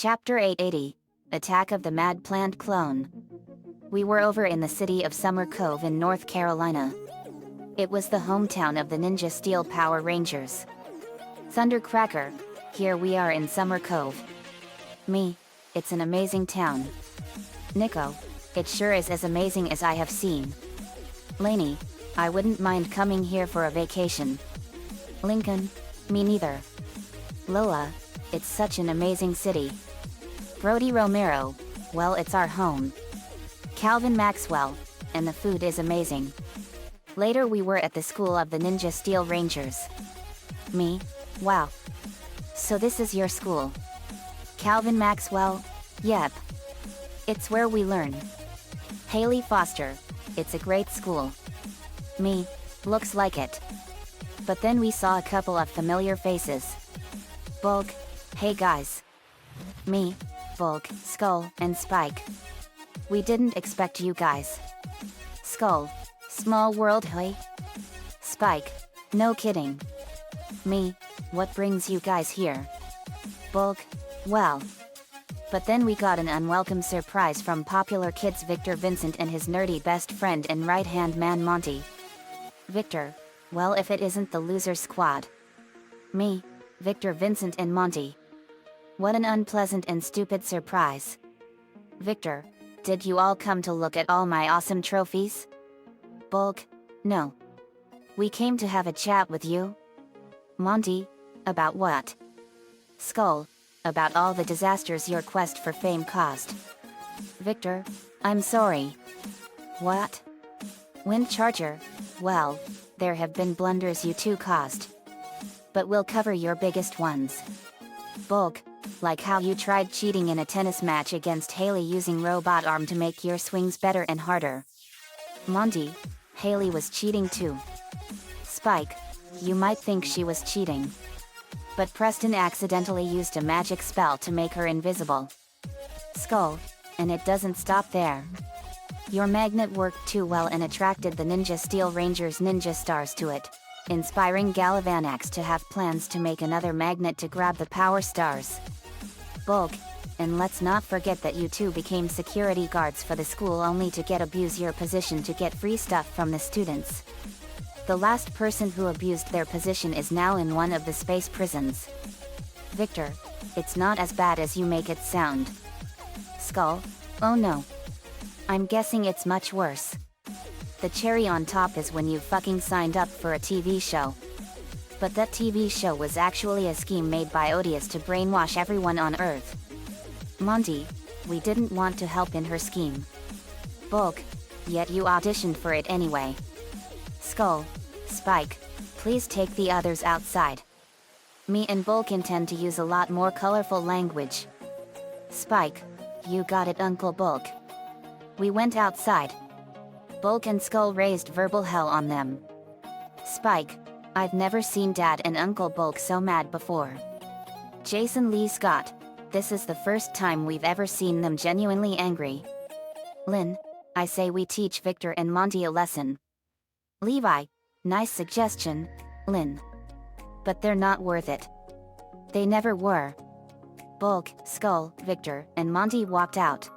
Chapter 880, Attack of the Mad Plant Clone. We were over in the city of Summer Cove in North Carolina. It was the hometown of the Ninja Steel Power Rangers. Thundercracker, here we are in Summer Cove. Me, it's an amazing town. Nico, it sure is as amazing as I have seen. Lainey, I wouldn't mind coming here for a vacation. Lincoln, me neither. Lola, it's such an amazing city. Brody Romero, well, it's our home. Calvin Maxwell, and the food is amazing. Later we were at the school of the Ninja Steel Rangers. Me, wow. So this is your school. Calvin Maxwell, yep. It's where we learn. Haley Foster, it's a great school. Me, looks like it. But then we saw a couple of familiar faces. Bulk, hey guys. Me, Bulk, Skull, and Spike. We didn't expect you guys. Skull, small world, hey? Spike, no kidding. Me, what brings you guys here? Bulk, well. But then we got an unwelcome surprise from popular kids Victor Vincent and his nerdy best friend and right-hand man Monty. Victor, well, if it isn't the loser squad. Me, Victor Vincent and Monty. What an unpleasant and stupid surprise. Victor, did you all come to look at all my awesome trophies? Bulk, no. We came to have a chat with you. Monty, about what? Skull, about all the disasters your quest for fame caused. Victor, I'm sorry. What? Wind Charger, well, there have been blunders you two caused. But we'll cover your biggest ones. Bulk, like how you tried cheating in a tennis match against Haley using robot arm to make your swings better and harder. Monty, Haley was cheating too. Spike, you might think she was cheating. But Preston accidentally used a magic spell to make her invisible. Skull, and it doesn't stop there. Your magnet worked too well and attracted the Ninja Steel Rangers ninja stars to it, inspiring Galvanax to have plans to make another magnet to grab the power stars. Bulk, and let's not forget that you two became security guards for the school only to abuse your position to get free stuff from the students. The last person who abused their position is now in one of the space prisons. Victor, it's not as bad as you make it sound. Skull, oh no. I'm guessing it's much worse. The cherry on top is when you fucking signed up for a TV show. But that TV show was actually a scheme made by Odious to brainwash everyone on Earth. Monty, we didn't want to help in her scheme. Bulk, yet you auditioned for it anyway. Skull, Spike, please take the others outside. Me and Bulk intend to use a lot more colorful language. Spike, you got it, Uncle Bulk. We went outside. Bulk and Skull raised verbal hell on them. Spike, I've never seen Dad and Uncle Bulk so mad before. Jason Lee Scott, this is the first time we've ever seen them genuinely angry. Lynn, I say we teach Victor and Monty a lesson. Levi, nice suggestion, Lynn. But they're not worth it. They never were. Bulk, Skull, Victor, and Monty walked out.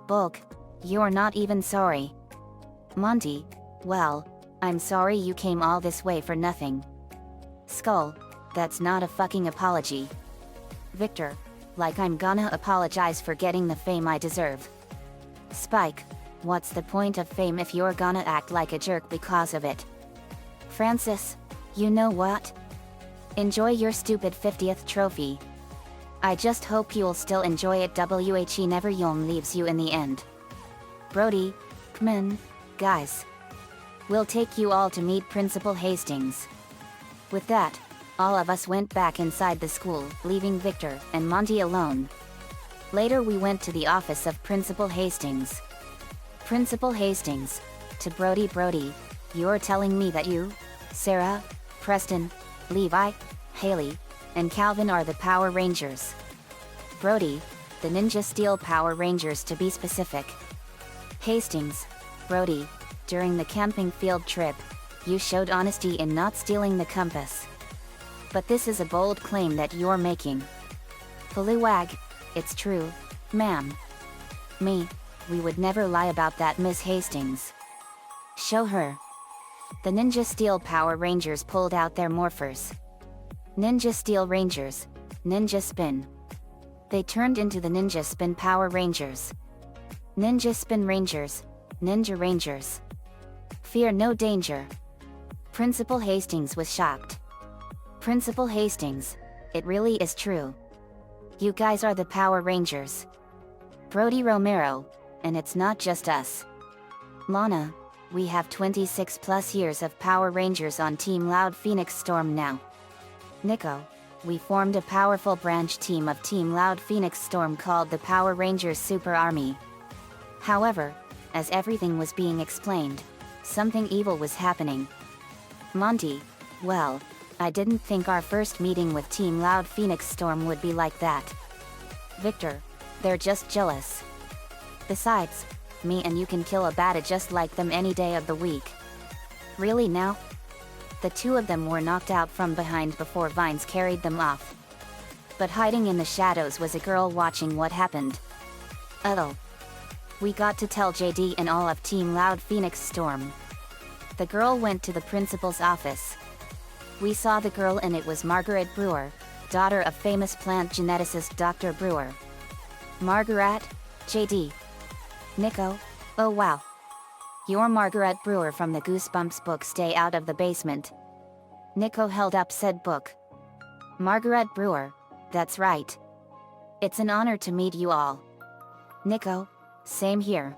Bulk, you're not even sorry. Monty, well, I'm sorry you came all this way for nothing. Skull, that's not a fucking apology. Victor, like I'm gonna apologize for getting the fame I deserve. Spike, what's the point of fame if you're gonna act like a jerk because of it? Francis, you know what? Enjoy your stupid 50th trophy. I just hope you'll still enjoy it. WHE never Yom leaves you in the end. Brody, come in, guys. We'll take you all to meet Principal Hastings. With that, all of us went back inside the school, leaving Victor and Monty alone. Later we went to the office of Principal Hastings. Principal Hastings, to Brody. Brody, you're telling me that you, Sarah, Preston, Levi, Haley, and Calvin are the Power Rangers. Brody, the Ninja Steel Power Rangers to be specific. Hastings, Brody, during the camping field trip, you showed honesty in not stealing the compass. But this is a bold claim that you're making. Poliwag, It's true, ma'am. Me, we would never lie about that, Miss Hastings. Show her. The Ninja Steel Power Rangers pulled out their morphers. Ninja Steel Rangers, Ninja Spin. They turned into the Ninja Spin Power Rangers. Ninja Spin Rangers, Ninja Rangers. Fear no danger. Principal Hastings was shocked. Principal Hastings, it really is true. You guys are the Power Rangers. Brody Romero, and it's not just us. Lana, we have 26 plus years of Power Rangers on Team Loud Phoenix Storm now. Nico, we formed a powerful branch team of Team Loud Phoenix Storm called the Power Rangers Super Army. However, as everything was being explained, something evil was happening. Monty, well, I didn't think our first meeting with Team Loud Phoenix Storm would be like that. Victor, they're just jealous. Besides, me and you can kill a bata just like them any day of the week. Really now? The two of them were knocked out from behind before vines carried them off. But hiding in the shadows was a girl watching what happened. Uh-oh. We got to tell JD and all of Team Loud Phoenix Storm. The girl went to the principal's office. We saw the girl and it was Margaret Brewer, daughter of famous plant geneticist Dr. Brewer. Margaret, JD. Nico, oh wow. You're Margaret Brewer from the Goosebumps book Stay Out of the Basement. Nico held up said book. Margaret Brewer, that's right. It's an honor to meet you all. Nico, same here.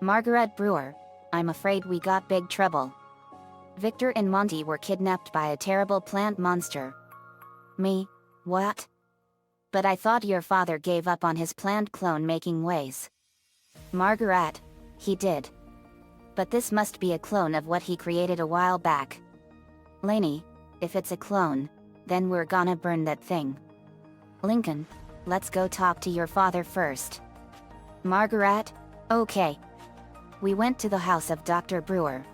Margaret Brewer, I'm afraid we got big trouble. Victor and Monty were kidnapped by a terrible plant monster. Me, what? But I thought your father gave up on his plant clone making ways. Margaret, he did. But this must be a clone of what he created a while back. Lainey, if it's a clone, then we're gonna burn that thing. Lincoln, let's go talk to your father first. Margaret, okay. We went to the house of Dr. Brewer.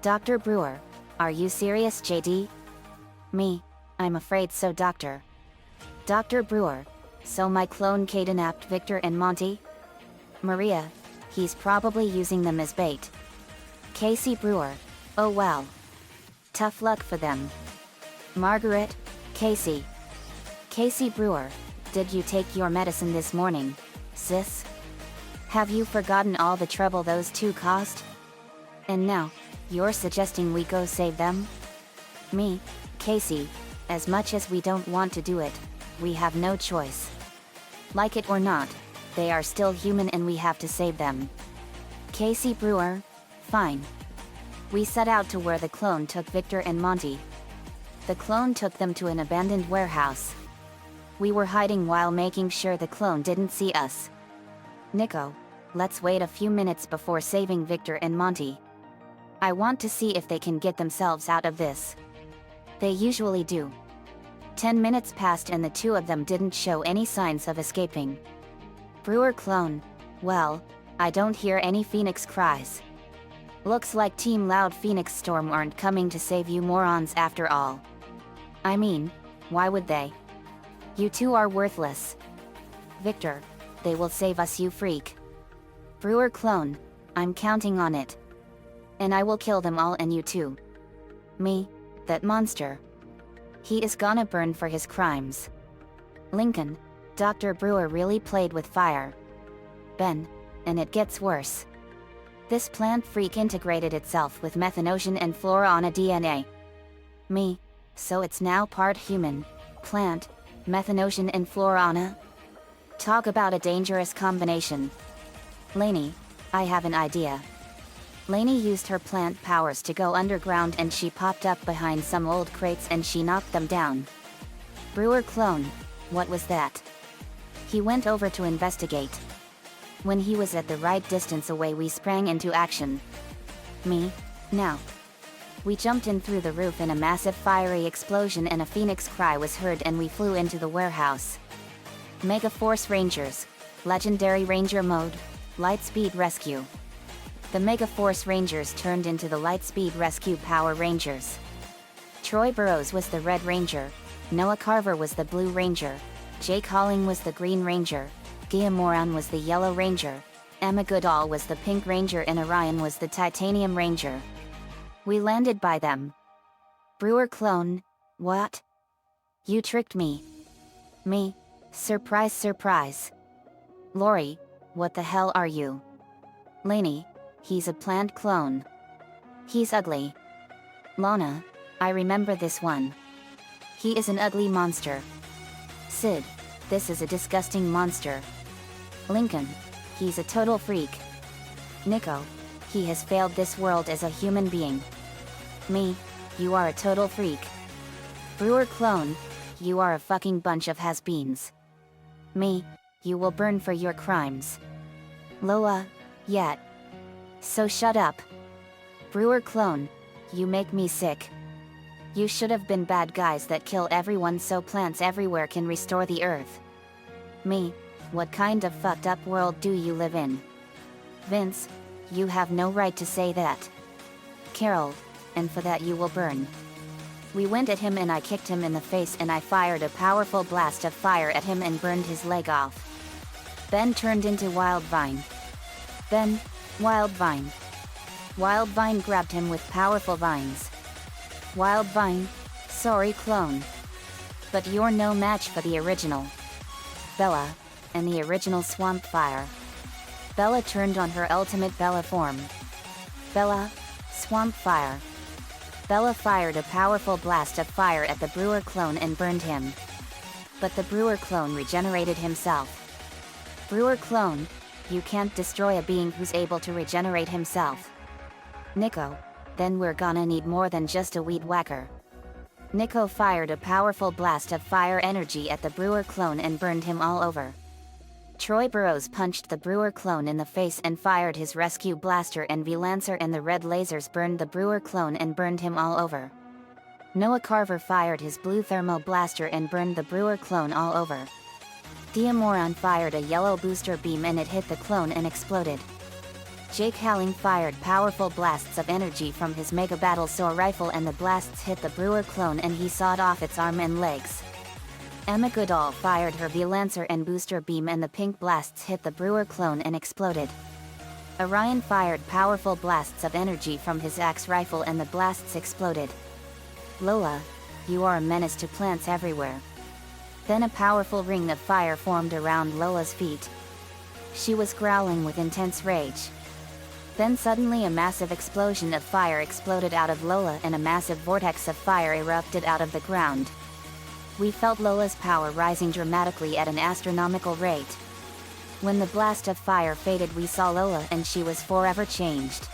Dr. Brewer, are you serious, JD? Me, I'm afraid so, Doctor. Dr. Brewer, so my clone kidnapped Victor and Monty? Maria, he's probably using them as bait. Casey Brewer, oh well. Tough luck for them. Margaret, Casey. Casey Brewer, did you take your medicine this morning, sis? Have you forgotten all the trouble those two caused? And now, you're suggesting we go save them? Me, Casey, as much as we don't want to do it, we have no choice. Like it or not, they are still human and we have to save them. Casey Brewer, fine. We set out to where the clone took Victor and Monty. The clone took them to an abandoned warehouse. We were hiding while making sure the clone didn't see us. Nico, let's wait a few minutes before saving Victor and Monty. I want to see if they can get themselves out of this. They usually do. 10 minutes passed and the two of them didn't show any signs of escaping. Brewer clone, well, I don't hear any Phoenix cries. Looks like Team Loud Phoenix Storm aren't coming to save you morons after all. I mean, why would they? You two are worthless. Victor, they will save us, you freak. Brewer clone, I'm counting on it. And I will kill them all and you too. Me, that monster. He is gonna burn for his crimes. Lincoln, Dr. Brewer really played with fire. Ben, and it gets worse. This plant freak integrated itself with methanosian and fluorana DNA. Me, so it's now part human, plant, methanosian and fluorana? Talk about a dangerous combination. Lainey, I have an idea. Lainey used her plant powers to go underground and she popped up behind some old crates and she knocked them down. Brewer clone, what was that? He went over to investigate. When he was at the right distance away we sprang into action. Me, now. We jumped in through the roof in a massive fiery explosion and a phoenix cry was heard and we flew into the warehouse. Mega Force Rangers, Legendary Ranger Mode, Lightspeed Rescue. The Mega Force Rangers turned into the Lightspeed Rescue Power Rangers. Troy Burrows was the Red Ranger, Noah Carver was the Blue Ranger, Jake Halling was the Green Ranger, Gia Moran was the Yellow Ranger, Emma Goodall was the Pink Ranger and Orion was the Titanium Ranger. We landed by them. Brewer clone, what? You tricked me. Me? Surprise, surprise. Lori, what the hell are you? Lainey, he's a plant clone. He's ugly. Lana, I remember this one. He is an ugly monster. Sid, this is a disgusting monster. Lincoln, he's a total freak. Nico, he has failed this world as a human being. Me, you are a total freak. Brewer clone, you are a fucking bunch of has-beens. Me, you will burn for your crimes. Lola, yet. So shut up. Brewer clone, you make me sick. You should have been bad guys that kill everyone so plants everywhere can restore the earth. Me, what kind of fucked up world do you live in? Vince, you have no right to say that. Carol, and for that you will burn. We went at him and I kicked him in the face and I fired a powerful blast of fire at him and burned his leg off. Ben turned into Wildvine. Then, Wildvine. Wildvine grabbed him with powerful vines. Wildvine, sorry clone. But you're no match for the original. Bella, and the original Swamp Fire. Bella turned on her ultimate Bella form. Bella, Swamp Fire. Bella fired a powerful blast of fire at the Brewer clone and burned him. But the Brewer clone regenerated himself. Brewer clone, you can't destroy a being who's able to regenerate himself. Nico, then we're gonna need more than just a weed whacker. Nico fired a powerful blast of fire energy at the Brewer clone and burned him all over. Troy Burrows punched the Brewer clone in the face and fired his rescue blaster and V-Lancer and the red lasers burned the Brewer clone and burned him all over. Noah Carver fired his blue thermal blaster and burned the Brewer clone all over. Diamoron fired a yellow booster beam and it hit the clone and exploded. Jake Halling fired powerful blasts of energy from his Mega Battle Saw rifle and the blasts hit the Brewer clone and he sawed off its arm and legs. Emma Goodall fired her V-Lancer and booster beam and the pink blasts hit the Brewer clone and exploded. Orion fired powerful blasts of energy from his axe rifle and the blasts exploded. Lola, you are a menace to plants everywhere. Then a powerful ring of fire formed around Lola's feet. She was growling with intense rage. Then suddenly a massive explosion of fire exploded out of Lola and a massive vortex of fire erupted out of the ground. We felt Lola's power rising dramatically at an astronomical rate. When the blast of fire faded we saw Lola and she was forever changed.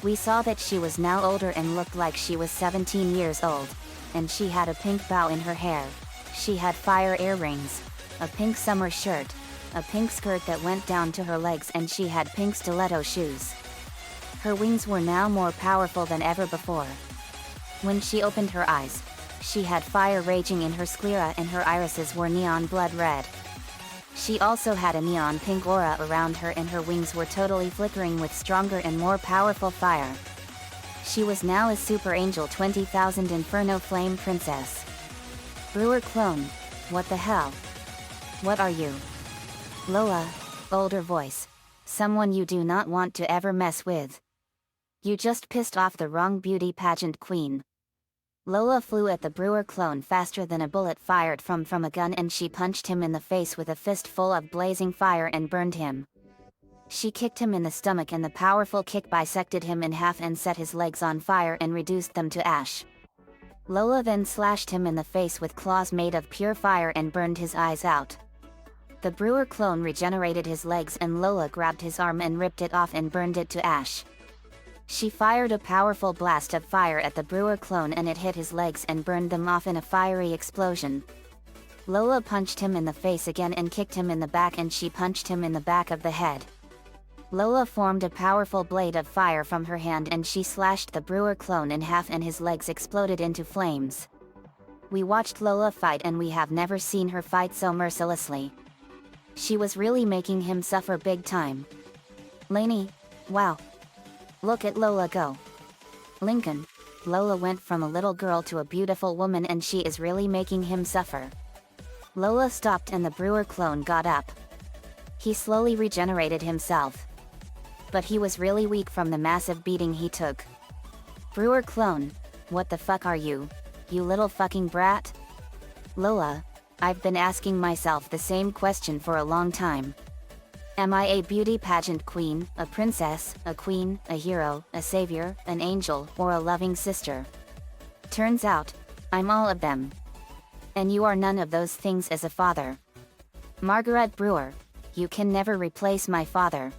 We saw that she was now older and looked like she was 17 years old, and she had a pink bow in her hair. She had fire earrings, a pink summer shirt, a pink skirt that went down to her legs and she had pink stiletto shoes. Her wings were now more powerful than ever before. When she opened her eyes, she had fire raging in her sclera and her irises were neon blood red. She also had a neon pink aura around her and her wings were totally flickering with stronger and more powerful fire. She was now a Super Angel 20,000 Inferno Flame Princess. Brewer clone, what the hell? What are you? Lola, older voice. Someone you do not want to ever mess with. You just pissed off the wrong beauty pageant queen. Lola flew at the Brewer clone faster than a bullet fired from a gun and she punched him in the face with a fistful of blazing fire and burned him. She kicked him in the stomach and the powerful kick bisected him in half and set his legs on fire and reduced them to ash. Lola then slashed him in the face with claws made of pure fire and burned his eyes out. The Brewer clone regenerated his legs and Lola grabbed his arm and ripped it off and burned it to ash. She fired a powerful blast of fire at the Brewer clone and it hit his legs and burned them off in a fiery explosion. Lola punched him in the face again and kicked him in the back and she punched him in the back of the head. Lola formed a powerful blade of fire from her hand and she slashed the Brewer clone in half and his legs exploded into flames. We watched Lola fight and we have never seen her fight so mercilessly. She was really making him suffer big time. Lainey, wow. Look at Lola go. Lincoln, Lola went from a little girl to a beautiful woman and she is really making him suffer. Lola stopped and the brewer clone got up. He slowly regenerated himself. But he was really weak from the massive beating he took. Brewer clone, what the fuck are you, you little fucking brat? Lola, I've been asking myself the same question for a long time. Am I a beauty pageant queen, a princess, a queen, a hero, a savior, an angel, or a loving sister? Turns out, I'm all of them. And you are none of those things as a father. Margaret Brewer, you can never replace my father.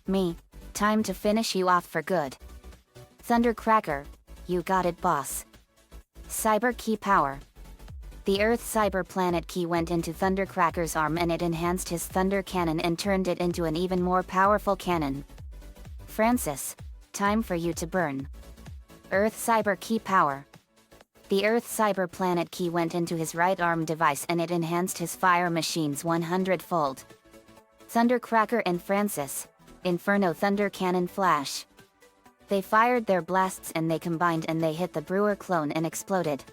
Me, time to finish you off for good. Thundercracker, you got it, boss. Cyber Key Power. The Earth Cyber Planet Key went into Thundercracker's arm and it enhanced his thunder cannon and turned it into an even more powerful cannon. Francis, time for you to burn. Earth Cyber Key Power. The Earth Cyber Planet Key went into his right arm device and it enhanced his fire machines 100-fold. Thundercracker and Francis, Inferno Thunder Cannon Flash. They fired their blasts and they combined and they hit the brewer clone and exploded.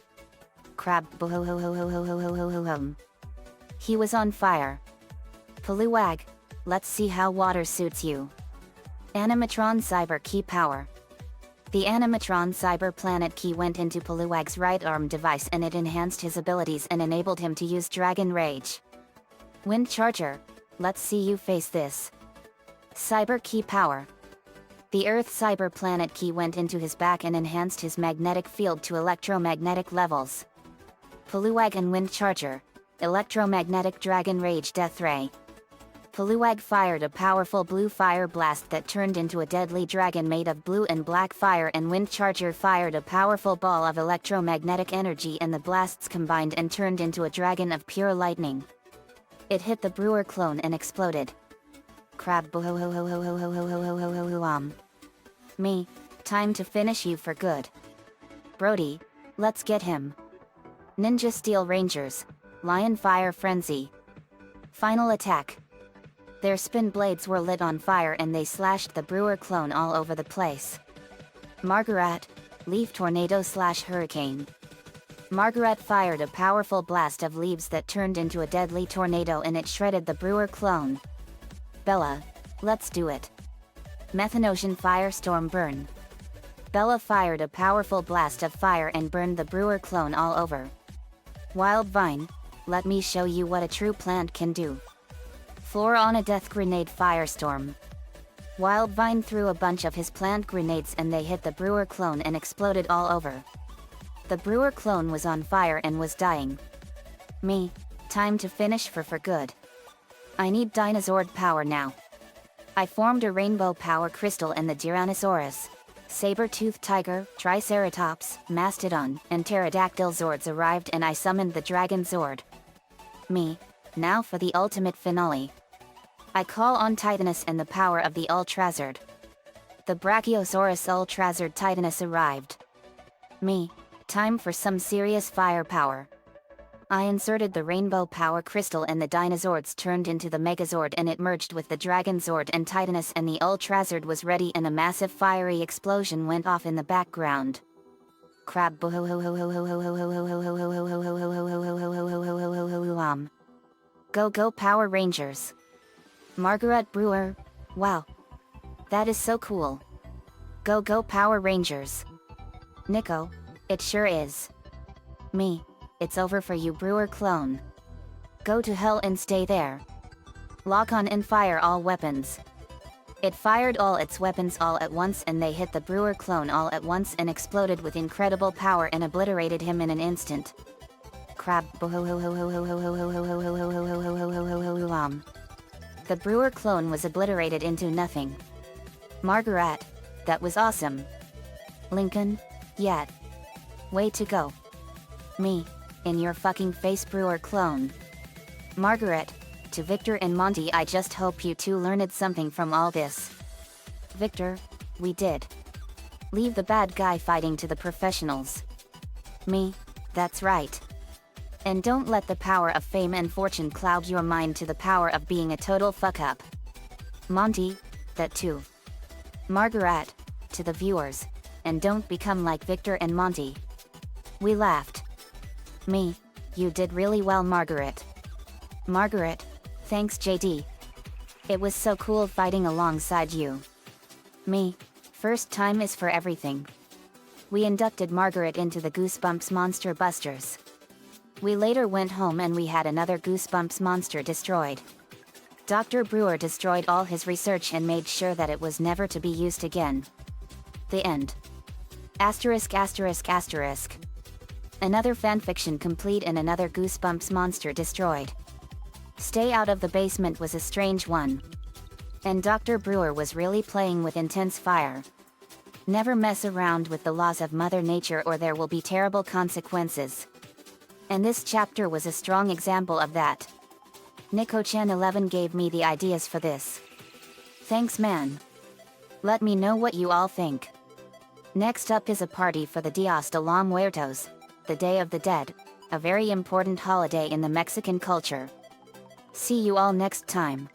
Crab bohohohohohohohohohom. He was on fire. Poliwag, let's see how water suits you. Animatron Cyber Key Power. The Animatron Cyber Planet Key went into Poliwag's right arm device and it enhanced his abilities and enabled him to use Dragon Rage. Wind Charger, let's see you face this. Cyber Key Power. The Earth Cyber Planet Key went into his back and enhanced his magnetic field to electromagnetic levels. Poliwag and Wind Charger, Electromagnetic Dragon Rage Death Ray. Poliwag fired a powerful blue fire blast that turned into a deadly dragon made of blue and black fire, and Wind Charger fired a powerful ball of electromagnetic energy and the blasts combined and turned into a dragon of pure lightning. It hit the brewer clone and exploded. Crab bohohohohohohohohohohohohom. Me, time to finish you for good. Brody, let's get him. Ninja Steel Rangers, Lion Fire Frenzy. Final attack. Their spin blades were lit on fire and they slashed the brewer clone all over the place. Margaret, Leaf Tornado / Hurricane. Margaret fired a powerful blast of leaves that turned into a deadly tornado and it shredded the brewer clone. Bella, let's do it. Methanosian Firestorm Burn. Bella fired a powerful blast of fire and burned the brewer clone all over. Wild Vine, let me show you what a true plant can do. Floor on a Death Grenade Firestorm. Wild Vine threw a bunch of his plant grenades and they hit the brewer clone and exploded all over. The brewer clone was on fire and was dying. Me, time to finish for good. I need dinosaur power now. I formed a rainbow power crystal and the Tyrannosaurus, saber-toothed tiger, triceratops, mastodon, and pterodactyl zords arrived and I summoned the dragon zord. Me, now for the ultimate finale. I call on Titanus and the power of the Ultrazord. The Brachiosaurus Ultrazord Titanus arrived. Me, time for some serious firepower. I inserted the rainbow power crystal and the Dinozords turned into the Megazord and it merged with the Dragon Zord and Titanus and the Ultrazord was ready and a massive fiery explosion went off in the background. Crab Go Power Rangers. Margaret Brewer, wow. That is so cool. Go Power Rangers. Nico, it sure is. Me. It's over for you, brewer clone. Go to hell and stay there. Lock on and fire all weapons. It fired all its weapons all at once and they hit the brewer clone all at once and exploded with incredible power and obliterated him in an instant. Crab The brewer clone was obliterated into nothing. Margaret, that was awesome. Lincoln, yeah. Way to go. Me. In your fucking face, brewer clone. Margaret, to Victor and Monty, I just hope you two learned something from all this. Victor, we did. Leave the bad guy fighting to the professionals. Me, that's right. And don't let the power of fame and fortune cloud your mind to the power of being a total fuck up. Monty, that too. Margaret, to the viewers, and don't become like Victor and Monty. We laughed. Me, You did really well, Margaret. Margaret, thanks JD. It was so cool fighting alongside you. Me, first time is for everything. We inducted Margaret into the Goosebumps Monster Busters. We later went home and we had another Goosebumps monster destroyed. Dr. Brewer destroyed all his research and made sure that it was never to be used again. The end. Asterisk asterisk asterisk. Another fanfiction complete and another Goosebumps monster destroyed. Stay out of the basement was a strange one. And Dr. Brewer was really playing with intense fire. Never mess around with the laws of Mother Nature or there will be terrible consequences. And this chapter was a strong example of that. Nico-chan 11 gave me the ideas for this. Thanks man. Let me know what you all think. Next up is a party for the Dias de los Muertos, the Day of the Dead, a very important holiday in the Mexican culture. See you all next time.